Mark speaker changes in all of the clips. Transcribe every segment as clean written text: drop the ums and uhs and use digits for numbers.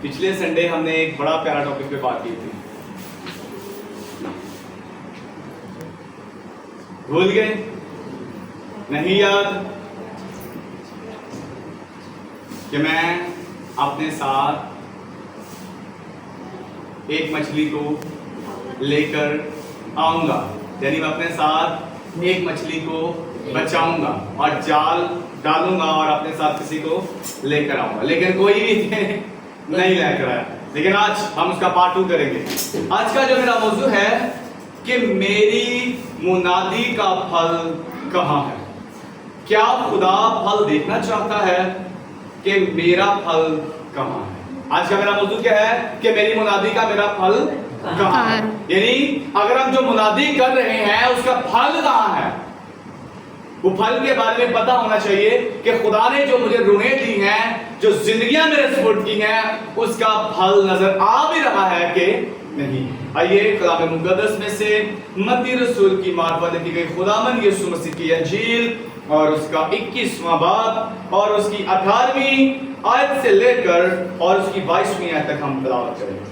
Speaker 1: پچھلے سنڈے ہم نے ایک بڑا پیارا ٹاپک پہ بات کی تھی. بھول گئے؟ نہیں یاد کہ میں اپنے ساتھ ایک مچھلی کو لے کر آؤں گا، یعنی میں اپنے ساتھ ایک مچھلی کو بچاؤں گا اور جال ڈالوں گا اور اپنے ساتھ کسی کو لے کر آؤں گا، لیکن کوئی بھی نہیں لے کر آیا. لیکن آج ہم اس کا پارٹ 2 کریں گے. آج کا جو میرا موضوع ہے کہ میری منادی کا پھل کہاں ہے. کیا خدا پھل دیکھنا چاہتا ہے کہ میرا پھل کہاں ہے؟ آج کا میرا موضوع کیا ہے کہ میری منادی کا میرا پھل کہاں ہے. یعنی اگر ہم جو منادی کر رہے ہیں اس کا پھل کہاں ہے، وہ پھل کے بارے میں پتا ہونا چاہیے کہ خدا نے جو مجھے روحیں دی ہیں، جو زندگیاں میرے سپورٹ کی ہیں، اس کا پھل نظر آ بھی رہا ہے کہ نہیں. آئیے کلام مقدس میں سے متی رسول کی معرفت کی گئی خداوند یسوع مسیح کی انجیل اور اس کا 21واں باب اور اس کی 18ویں آیت سے لے کر اور اس کی 22ویں آیت تک ہم تلاوت کریں گے.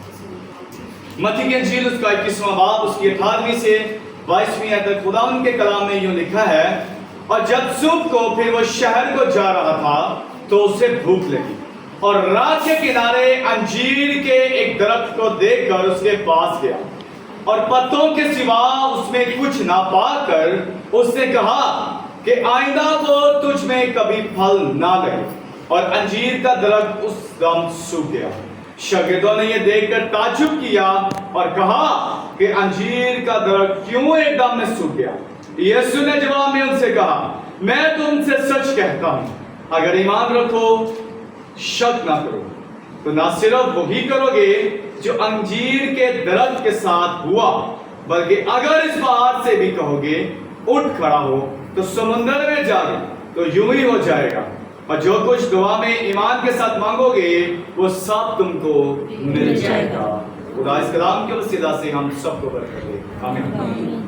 Speaker 1: متی کی انجیل اس کا 21واں باب اس کی 18ویں سے 22ویں آیت تک خداوند کے کلام میں یوں لکھا ہے: اور جب صبح کو پھر وہ شہر کو جا رہا تھا تو اسے بھوک لگی، اور راہ کے کنارے انجیر کے ایک درخت کو دیکھ کر اس کے پاس گیا، اور پتوں کے سوا اس میں کچھ نہ پا کر اس نے کہا کہ آئندہ کو تجھ میں کبھی پھل نہ لگے. اور انجیر کا درخت اس دم سوکھ گیا. شاگردوں نے یہ دیکھ کر تعجب کیا اور کہا کہ انجیر کا درخت کیوں ایک دم میں سوکھ گیا. یسوع نے جواب میں ان سے کہا: میں تم سے سچ کہتا ہوں، اگر ایمان رکھو، شک نہ کرو، تو نہ صرف وہی کرو گے جو انجیر کے درخت کے ساتھ ہوا، بلکہ اگر اس بات سے بھی کہو گے اٹھ کھڑا ہو تو سمندر میں جا گے تو یوں ہی ہو جائے گا. اور جو کچھ دعا میں ایمان کے ساتھ مانگو گے وہ سب تم کو مل جائے گا. خدا اس کلام کے وسیلہ سے ہم سب کو برکت دے. آمین.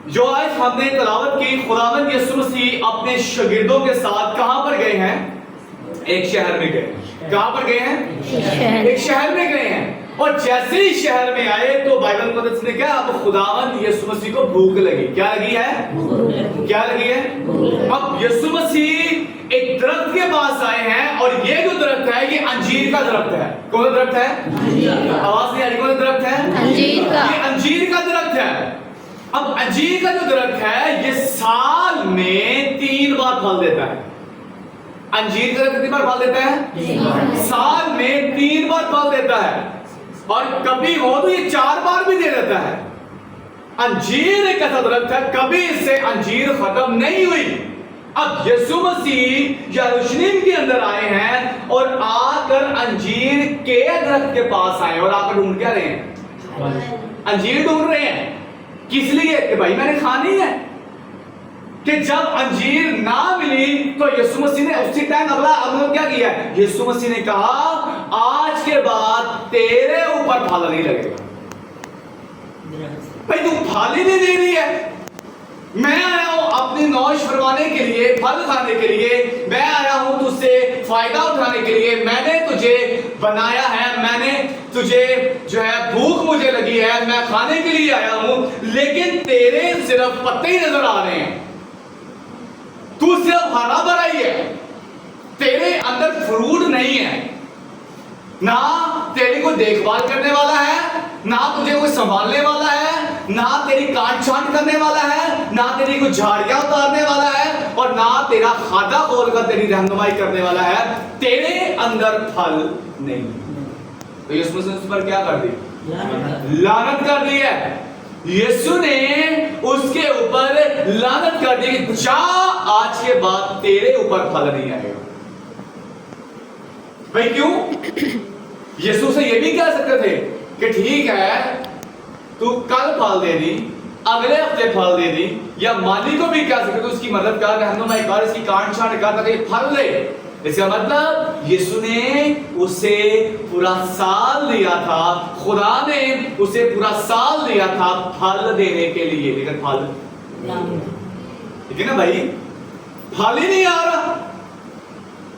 Speaker 1: جو آج ہم نے تلاوت کی، خداوند یسوع مسیح اپنے شاگردوں کے ساتھ کہاں پر گئے ہیں؟ ایک شہر میں گئے. کہاں پر گئے ہیں؟ ایک شہر میں گئے ہیں. اور جیسے ہی شہر میں آئے تو بائبل مقدس نے کہا اب خداوند یسوع مسیح کو بھوک لگی. کیا لگی ہے؟ کیا لگی ہے؟ اب یسوع مسیح ایک درخت کے پاس آئے ہیں، اور یہ جو درخت ہے یہ انجیر کا درخت ہے. کون سا درخت ہے؟ آواز نہیں آ رہی. کون سا درخت ہے؟ انجیر کا. یہ انجیر کا درخت ہے. اب انجیر کا جو درخت ہے یہ سال میں 3 بار پھل دیتا ہے. انجیر کا درخت کتنی بار پھل دیتا ہے؟ سال میں 3 بار پھل دیتا ہے. اور کبھی ہو تو یہ 4 بار بھی دے دیتا ہے. انجیر ایک ایسا درخت ہے کبھی اس سے انجیر ختم نہیں ہوئی. اب یسوع مسیح یروشلم کے اندر آئے ہیں اور آ کر انجیر کے درخت کے پاس آئے اور آ کر ڈھونڈ کیا رہے ہیں؟ انجیر ڈھونڈ رہے ہیں. کس لیے؟ کہ بھائی میں نے کھانی ہے. کہ جب انجیر نہ ملی تو یسوع مسیح نے اسی ٹائم اگلا عمل کیا کیا؟ یسوع مسیح نے کہا آج کے بعد تیرے اوپر پھل نہیں لگے گا. بھائی تو پھل ہی نہیں دے رہی ہے. میں آیا ہوں اپنی نوش فرمانے کے لیے، پھل کھانے کے لیے. میں آیا ہوں تجھ سے فائدہ اٹھانے کے لیے. میں نے تجھے بنایا ہے، میں نے تجھے جو ہے بھوک مجھے لگی ہے، میں کھانے کے لیے آیا ہوں، لیکن تیرے صرف پتے ہی نظر آ رہے ہیں. تو صرف ہرا بھرا ہی ہے، تیرے اندر فروٹ نہیں ہے. نہ تیری کوئی دیکھ بھال کرنے والا ہے، نہ تجھے کوئی سنبھالنے والا ہے، نہ تیری کاٹ چھانٹ کرنے والا ہے، نہ تیری کوئی جھاڑیاں اتارنے والا ہے، اور نہ تیرا کھادا کھول کر تیری رہنمائی کرنے والا ہے. تیرے اندر پھل نہیں. تو یسوع مسیح نے اس پر کیا کر دی؟ لعنت کر دی ہے. یسوع نے اس کے اوپر لعنت کر دی کہ جا آج کے بعد تیرے اوپر پھل نہیں آئے گا. بھائی کیوں؟ یسوع سے یہ بھی کہہ سکتے تھے کہ ٹھیک ہے تو کل پھل دے دی، اگلے ہفتے پھل دے دی، یا مالی کو بھی کہہ سکتے تھے اس کی مدد کر رہنمائی کر، اس کی کاٹ چھانٹ کر تاکہ پھل دے. اس کا مطلب یسوع نے اسے پورا سال دیا تھا، خدا نے اسے پورا سال دیا تھا پھل دینے کے لیے، لیکن پھل ٹھیک ہے نا بھائی، پھل ہی نہیں آ رہا.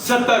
Speaker 1: 70।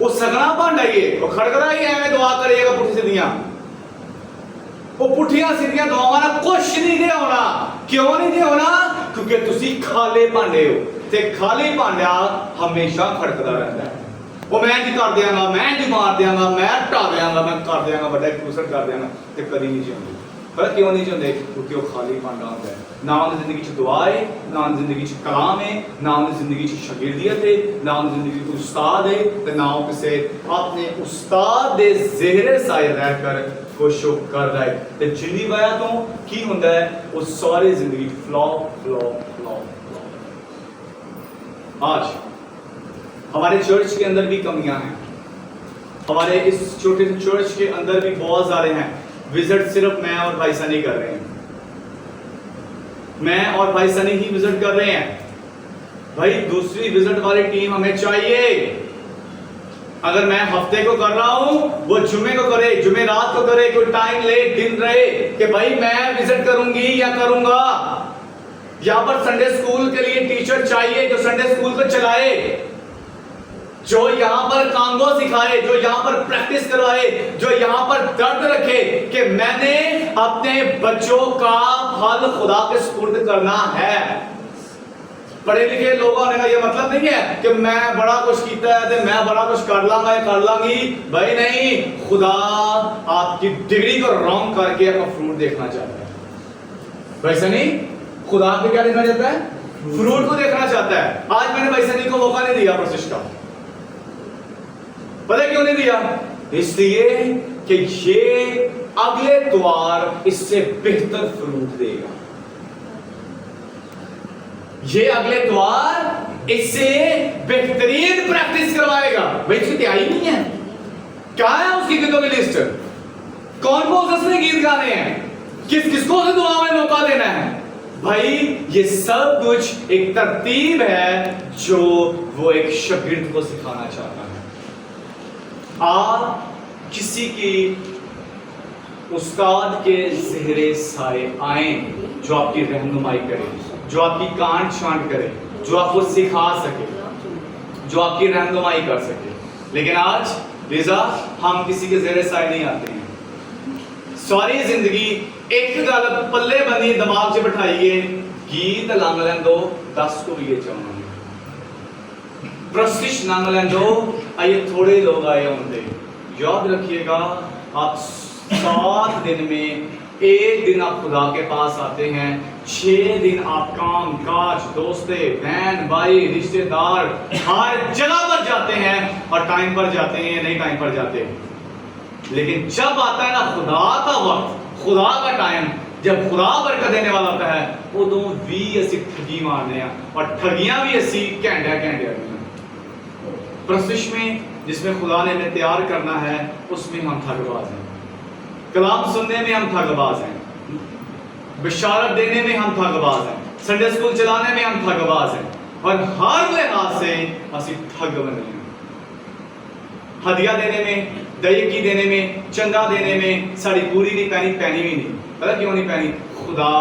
Speaker 1: وہ سگنا بھانڈائیے وہ کھڑکڑا ہی ایویں دعا کریے گا پٹھی سیدھیاں وہ پٹھیاں سیدھیاں دعاواں نال کچھ نہیں دے ہونا کیوں نہیں دے ہونا کیونکہ تسی کھالے بھانڈے ہو تے خالی بھانڈا ہمیشہ کھڑکدا رہندا ہے وہ میں جی کر دیاں گا میں جی مار دیاں گا میں ٹا دیاں گا میں کر دیاں گا بڑا دوسرا کر دیاں گا تے کدی نہیں چاہندے پتہ کیوں نہیں چاہندے کیونکہ وہ خالی بھانڈا ہوندا ہے نہ ان زندگی چ دعا ہے نہ ان زندگی چ کلام ہے نہ ان زندگی چ شاگردیت ہے نہ ان زندگی کوئی استاد ہے تے نہ وہ کسے اپنے استاد دے زہرے سائے رہ کر کوشش کر رہا ہے تے جنی وجہ تو کی ہوندا ہے وہ ساری زندگی فلو آج ہمارے چرچ کے اندر بھی کمیاں ہیں ہمارے اس چھوٹے سے چرچ کے اندر بھی بہت سارے ہیں وزٹ صرف میں اور بھائی سنی کر رہے ہیں میں اور بھائی سنی ہی وزٹ کر رہے ہیں بھائی دوسری وزٹ والی ٹیم ہمیں چاہیے اگر میں ہفتے کو کر رہا ہوں وہ جمعے کو کرے جمعے رات کو کرے کوئی ٹائم لے دن رہے کہ بھائی میں وزٹ کروں گی یا کروں گا یہاں پر سنڈے اسکول کے لیے ٹیچر چاہیے جو سنڈے اسکول کو چلائے جو یہاں پر کانگو سکھائے جو یہاں پر پریکٹس کروائے جو یہاں پر درد رکھے کہ میں نے اپنے بچوں کا حل خدا کے سپرد کرنا ہے پڑھے لکھے لوگوں نے کہا یہ مطلب نہیں ہے کہ میں بڑا کچھ کیتا ہے تو میں بڑا کچھ کر لاں گا یا کر لاں گی بھائی نہیں خدا آپ کی ڈگری کو رونگ کر کے اپنا فروٹ دیکھنا چاہتا ہے بھائی سنی خدا آپ کو کیا دیکھنا چاہتا ہے فروٹ کو دیکھنا چاہتا ہے آج میں نے بھائی سنی کو موقع نہیں دیا پرسش کا پتہ کیوں نہیں دیا اس لیے کہ یہ اگلے اتوار اس سے بہتر فروٹ دے گا یہ اگلے اتوار اس سے بہترین پریکٹس کروائے گا بھائی اس کی تیاری نہیں ہے کیا ہے اس کی گیتوں کی لسٹ کون اس نے گیت گانے ہیں کس کس کو دعا میں موقع دینا ہے بھائی یہ سب کچھ ایک ترتیب ہے جو وہ ایک شاگرد کو سکھانا چاہتا ہے آپ کسی کی استاد کے زہرے سائے آئیں جو آپ کی رہنمائی کرے جو آپ کی کانٹ چھانٹ کرے جو آپ کو سکھا سکے جو آپ کی رہنمائی کر سکے لیکن آج لیزا ہم کسی کے زہرے سائے نہیں آتے ہیں ساری زندگی ایک گل پلے بندی دماغ سے بٹھائیے گیت لنگ لین دو 10 کو بھی یہ چاہوں گے پرستش لنگ لین دو آئیے تھوڑے لوگ آئے ہوں دے یاد رکھیے گا آپ 7 دن میں 1 دن آپ خدا کے پاس آتے ہیں 6 دن آپ کام کاج دوستے بہن بھائی رشتے دار ہر جگہ پر جاتے ہیں اور ٹائم پر جاتے ہیں نہیں ٹائم پر جاتے لیکن جب آتا ہے نا خدا کا وقت خدا کا ٹائم جب خدا برکت دینے والا ہوتا ہے ادوں بھی اسی ٹھگی مارنے ہیں اور ٹھگیاں بھی اسی گھنٹے پرستش میں جس میں خدا نے ہمیں تیار کرنا ہے اس میں ہم ٹھگ باز ہیں کلام سننے میں ہم ٹھگ باز ہیں بشارت دینے میں ہم ٹھگ باز ہیں سنڈے اسکول چلانے میں ہم ٹھگ باز ہیں اور ہر لحاظ سے اسی ٹھگ بنے ہیں ہدیہ دینے میں دہیکی دینے میں چندہ دینے میں ساری پوری نہیں پہنی بھی نہیں پتہ کیوں نہیں پہنی خدا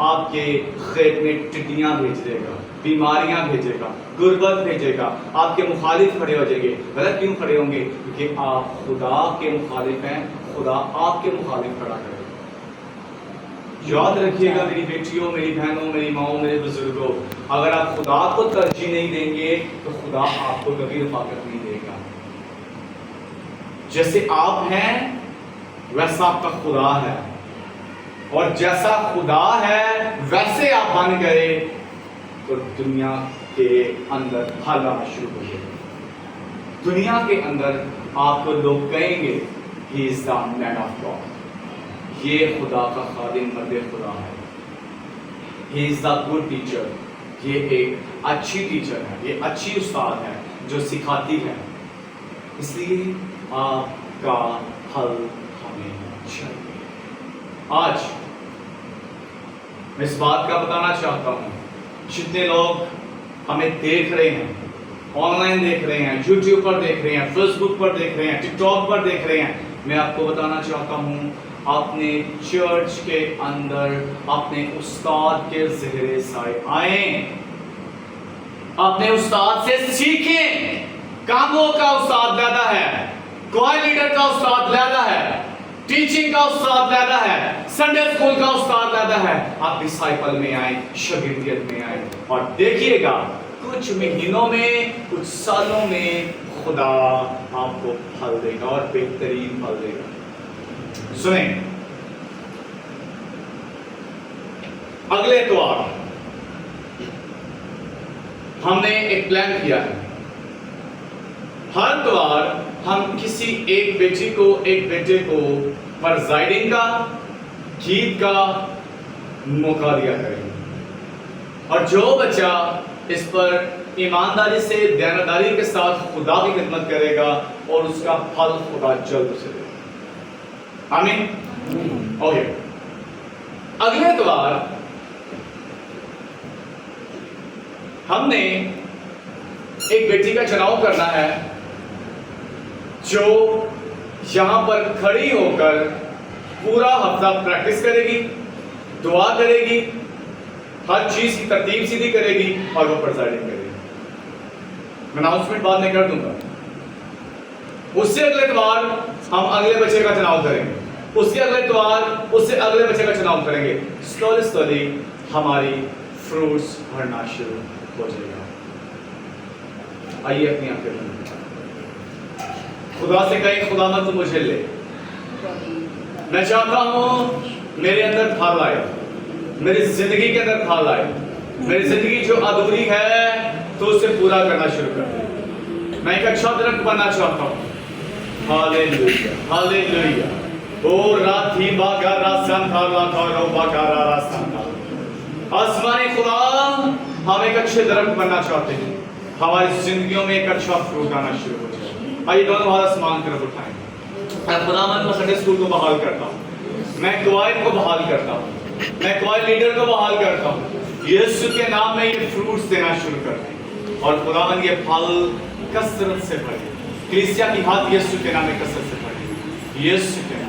Speaker 1: آپ کے خیت میں ٹڈیاں بھیج دے گا بیماریاں بھیجے گا غربت بھیجے گا آپ کے مخالف کھڑے ہو جائیں گے پتہ کیوں کھڑے ہوں گے کیونکہ آپ خدا کے مخالف ہیں خدا آپ کے مخالف کھڑا کرے یاد رکھیے گا میری بیٹیوں میری بہنوں میری ماؤں میرے بزرگوں اگر آپ خدا کو ترجیح نہیں دیں گے تو خدا آپ کو کبھی رفاقت نہیں دے گا جیسے آپ ہیں ویسا آپ کا خدا ہے اور جیسا خدا ہے ویسے آپ بن گئے تو دنیا کے اندر حل آنا شروع ہو گئے دنیا کے اندر آپ کو لوگ کہیں گے He is the man of God یہ خدا کا خادم مرد خدا ہے He is the good teacher یہ ایک اچھی ٹیچر ہے یہ اچھی استاد ہے جو سکھاتی ہے اس لیے آپ کا حل ہمیں چاہیے آج میں اس بات کا بتانا چاہتا ہوں جتنے لوگ ہمیں دیکھ رہے ہیں آن لائن دیکھ رہے ہیں یوٹیوب پر دیکھ رہے ہیں فیس بک پر دیکھ رہے ہیں ٹک ٹاک پر دیکھ رہے ہیں میں آپ کو بتانا چاہتا ہوں اپنے چرچ کے اندر اپنے استاد کے زہرے سائے آئیں اپنے استاد سے سیکھیں کاموں کا استاد لیدا ہے, کوئی لیڈر کا استاد لیدا ہے, ٹیچنگ کا استاد لیدا ہے, سنڈے اسکول کا استاد لیدا ہے. آپ ڈسائپل میں آئیں, شاگردیت میں آئیں, اور دیکھیے گا کچھ مہینوں میں, کچھ سالوں میں خدا آپ کو پھل دے گا, اور بہترین پھل دے گا. سنیں, اگلے اتوار ہم نے ایک پلان کیا ہے. ہر اتوار ہم کسی ایک بیٹی کو, ایک بیٹے کو پرزائڈنگ کا, گیت کا موقع دیا کریں گے, اور جو بچہ اس پر ایمانداری سے, دیانتداری کے ساتھ خدا کی خدمت کرے گا, اور اس کا پھل خدا جلد اسے دے گا. آمین. اوکے, اگلے اتوار ہم نے ایک بیٹی کا چناؤ کرنا ہے جو یہاں پر کھڑی ہو کر پورا ہفتہ پریکٹس کرے گی, دعا کرے گی, ہر چیز کی ترتیب سیدھی کرے گی, اور وہ پرزائڈنگ کرے گی. میں اناؤنسمنٹ بعد میں کر دوں گا. اس سے اگلے اتوار ہم اگلے بچے کا چناؤ کریں گے, اس کے اگلے اتوار اس سے اگلے بچے کا چناؤ کریں گے. سلولی ہماری فروٹس بڑھنا شروع ہو جائے گا. آئیے اپنی آنکھیں بند کریں. خدا سے کہیں, خدا مت تو مجھے لے. میں چاہتا ہوں میرے اندر پھل آئے, میری زندگی کے اندر پھل آئے. میری زندگی جو ادھوری ہے تو اسے پورا کرنا شروع کر دیں. میں ایک اچھا درخت بننا چاہتا ہوں. ہاللیلویا, ہاللیلویا. او راتھی باگا راستان تھالا تھارو باگا راستان تھالا. آسمانی خدا, ہم ایک اچھے درخت بننا چاہتے ہیں. ہماری زندگیوں میں ایک اچھا فروٹ آنا شروع ہو جائے. آئیے دونوں ہاتھ آسمان کی طرف اٹھائیں. خدا میں سنڈے اسکول کو بحال کرتا ہوں, میں کوائر کو بحال کرتا ہوں, میں کوائر لیڈر کو بحال کرتا ہوں. یسوع کے نام میں یہ فروٹس دینا شروع کرتے ہیں, اور خداوند یہ پھل کثرت سے بڑھے. کلیسیا کی ہاتھ یسوع کے نام میں کثرت سے بڑھے. یسوع کے